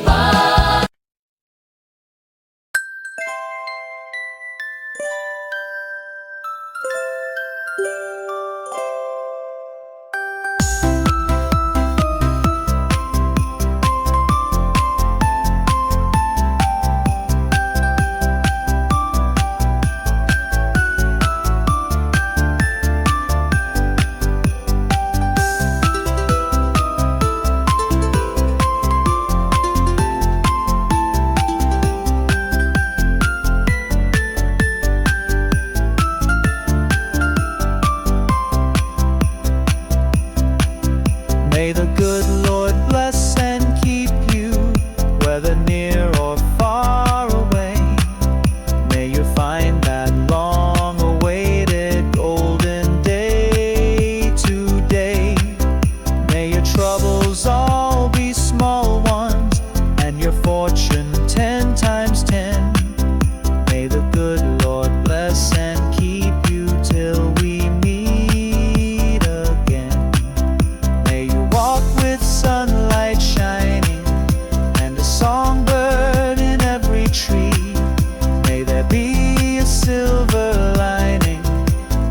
Speaker 8: silver lining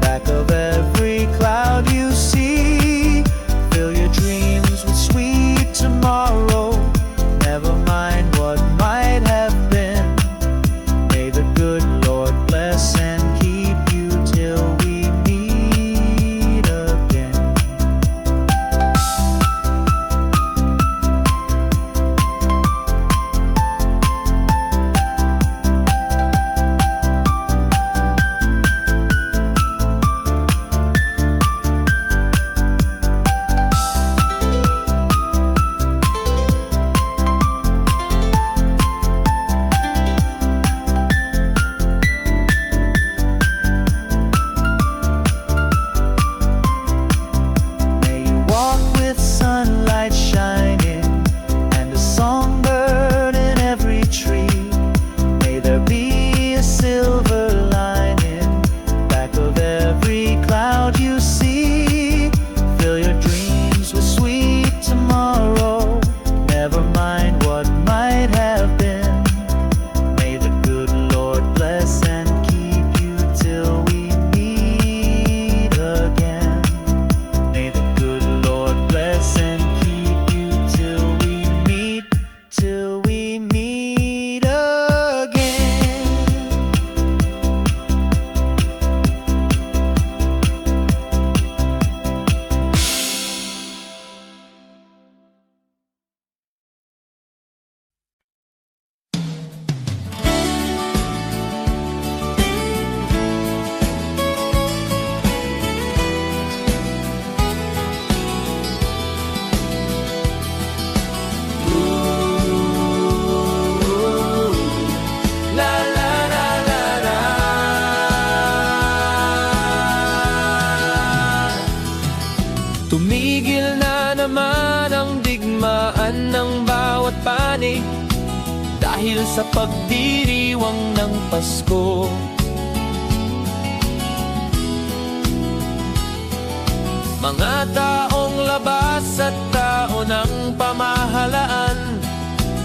Speaker 8: back of every cloud you see. Fill your dreams with sweet tomorrow. Never mind what might have been. May the good Lord bless and keep you till we meet again. May you walk with sunlight shining and a songbird in every tree. May there be a silver lining back of every cloud you see. Fill your dreams with sweet tomorrow. Never mind what might have been. May the good Lord bless and keep you till we meet again. May the good Lord bless and keep you till we meet again.
Speaker 1: La la la la la. Tumigil na naman ang digmaan ng bawat panig dahil sa pagdiriwang ng Pasko. Mga taong labas at tao ng pamahalaan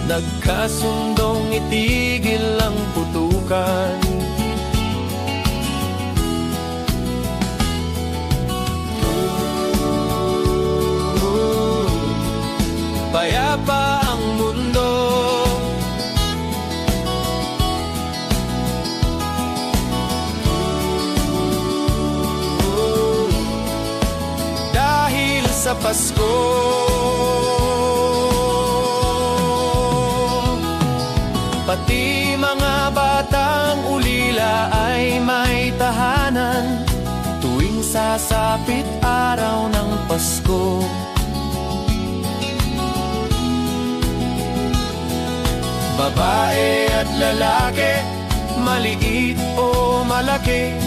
Speaker 1: nagkasundong itigil ang putukan. Payapa ang mundo. Dahil sa Pasko. Pati mga batang ulila ay may tahanan tuwing sasapit araw ng Pasko. Babae at lalaki, maliit o malaki,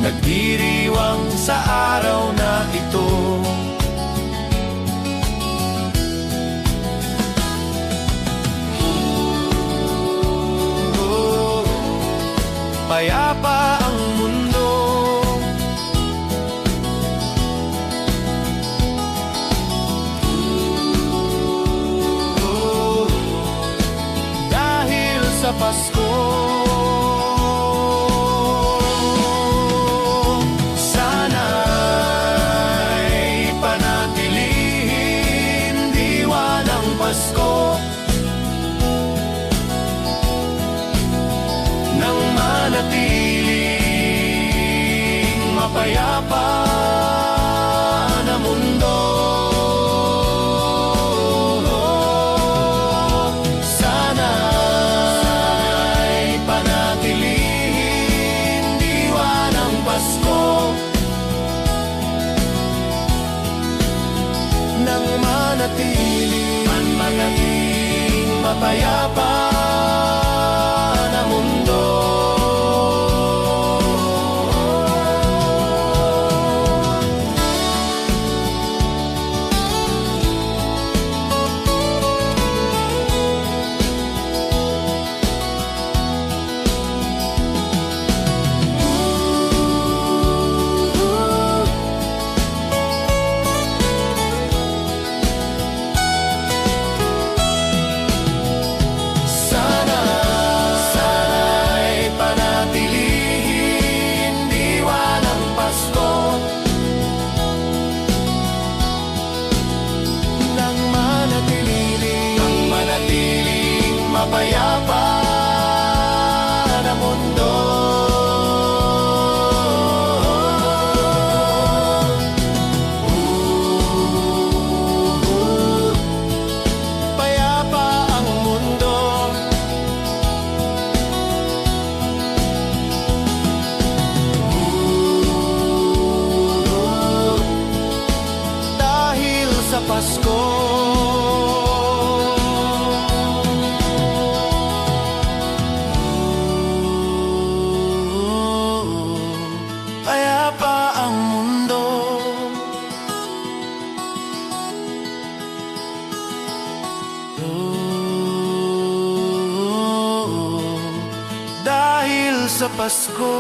Speaker 1: nagdiriwang sa araw na ito. Payapa ang mundo. Dahil sa Pasko. Sana'y panatilihin diwa ng Pasko nang manatiling mapayapa na mundo. Sana'y panatilihin diwa ng Pasko nang manatiling mapayapa na mundo.
Speaker 4: sa Pasko.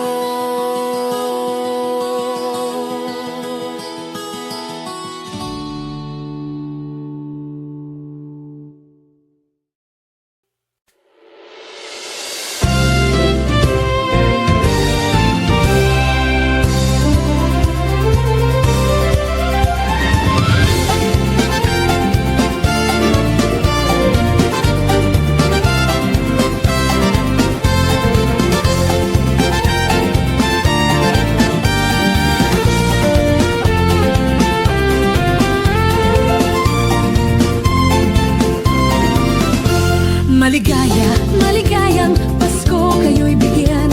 Speaker 2: Maligaya, maligayang Pasko kayo'y bigyan.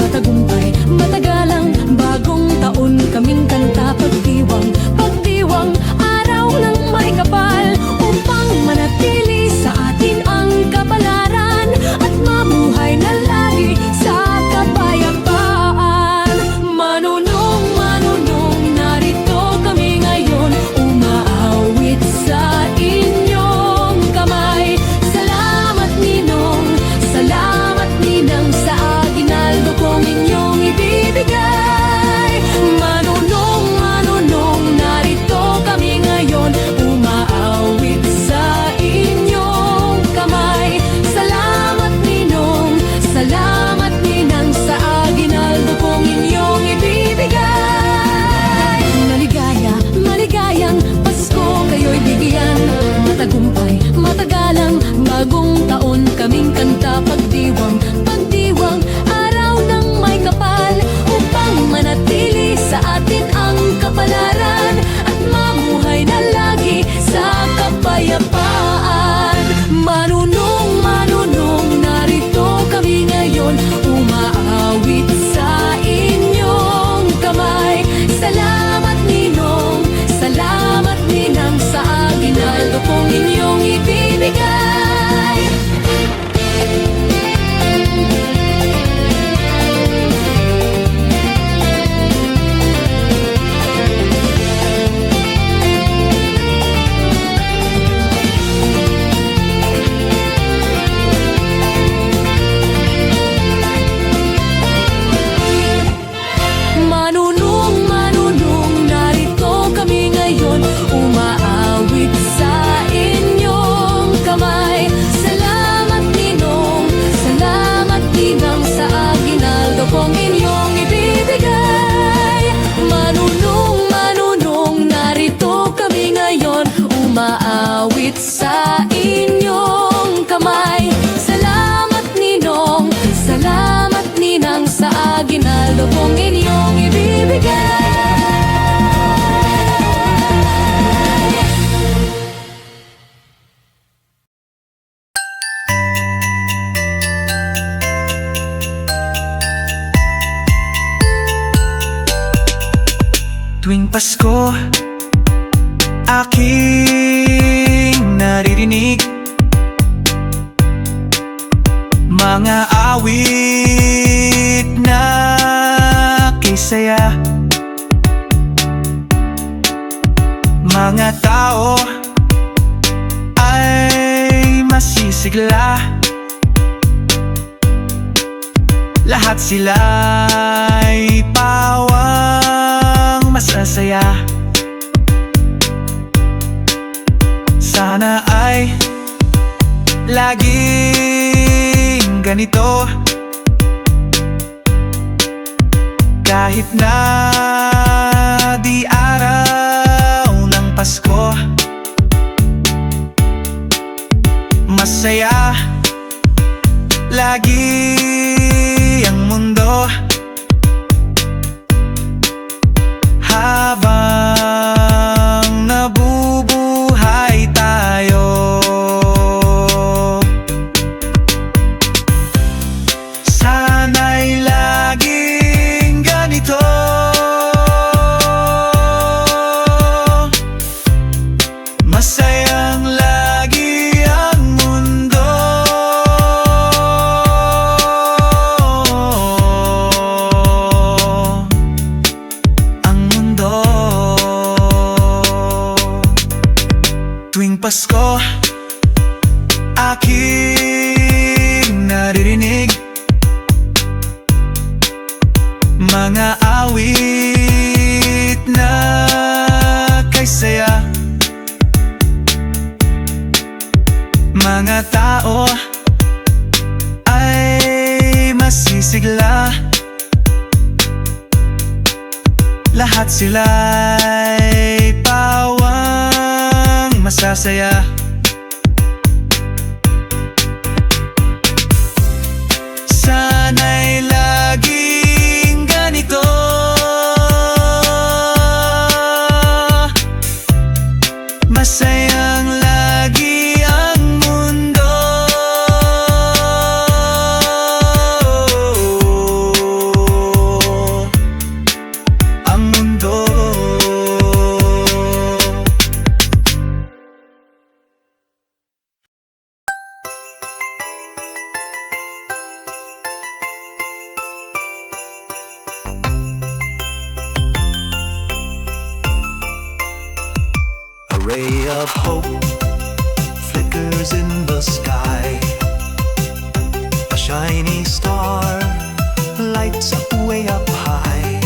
Speaker 2: Matagumpay, matagalang bagong taon kaming kanta. Pagdiwang, pagdiwang, araw ng may kapal, upang manatili sa atin ang kapalaran at mamuhay na lagi sa kapayapaan. Manunong, manunong, narito kami ngayon, umaawit sa inyong kamay. Salamat ninong, salamat ninang sa aginaldo kong inyong ibibigay. Manunong, manunong, narito kami ngayon, umaawit sa inyong kamay. Salamat ninong, salamat ninang sa aginaldo kong inyong ibibigay. Maligaya, maligayang Pasko kayo'y bigyan. Matagumpay, matagalang bagong taon kaming kanta. Pagdiwang, pagdiwang, araw ng may kapal, upang manatili sa atin ang kapalaran at mamuhay na lagi sa kapayapaan. Manunong, manunong, narito kami ngayon, umaawit sa inyong kamay. Salamat ninong, salamat ninang sa aginaldo kong inyong ibibigay. Manunong, manunong, narito kami ngayon, umaawit sa inyong kamay. Salamat ninong, salamat ninang sa aginaldo kong inyong ibibigay. Manunong, manunong, narito kami ngayon, umaawit sa inyong kamay. Salamat ninong, salamat ninang sa aginaldo kong inyong ibibigay.
Speaker 8: Tuwing Pasko, aking naririnig mga awit na kisaya. Mga tao ay masisigla, lahat sila'y pawang masasaya. Sana ay laging ganito, kahit na di araw ng Pasko. Masaya lagi ang mundo habang nabubuhay tayo. Sana'y laging ganito, masayang lagi ang mundo. Mga awit na kay saya, mga tao ay masisigla, lahat sila'y pawang masasaya. Sana'y laging ganito, masayang lagi ang mundo. Ang mundo.
Speaker 4: A ray of hope flickers in the sky. A shiny star lights up way up high.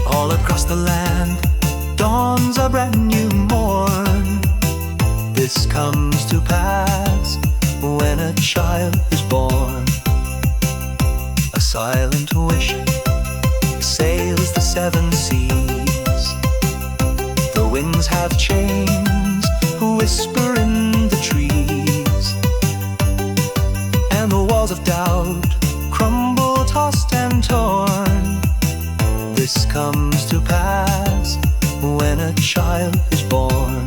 Speaker 4: All across the land dawns a brand new morn. This comes to pass when a child is born. A silent wish sails the seven seas. The winds have chains, whisper in the trees, and the walls of doubt crumble, tossed and torn. This comes to pass when a child is born.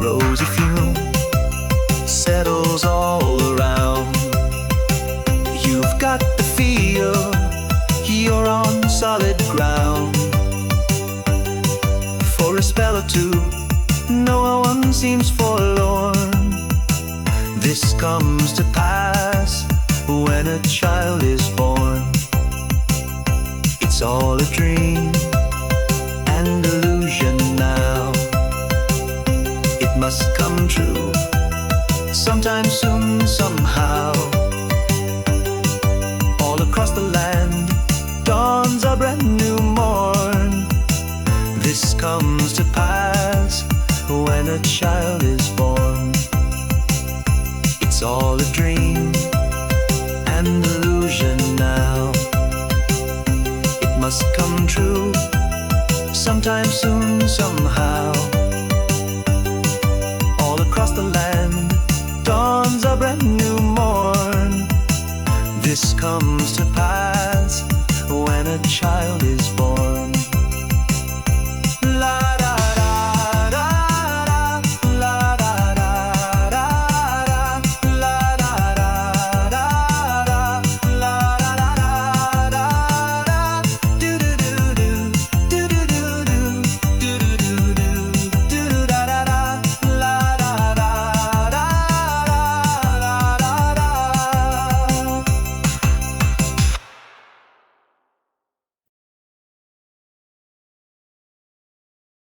Speaker 4: Rosy fume settles all around. You've got the feel you're on solid ground. For a spell or two, no one seems forlorn. This comes to pass when a child is born. It's all a dream and illusion now. It must come true sometime soon, somehow. All across the land dawns a brand new morn. This comes to pass when a child is born. It's all a dream and illusion now. It must come true sometime soon, somehow. Across the land dawns a brand new morn. This comes to pass when a child is born.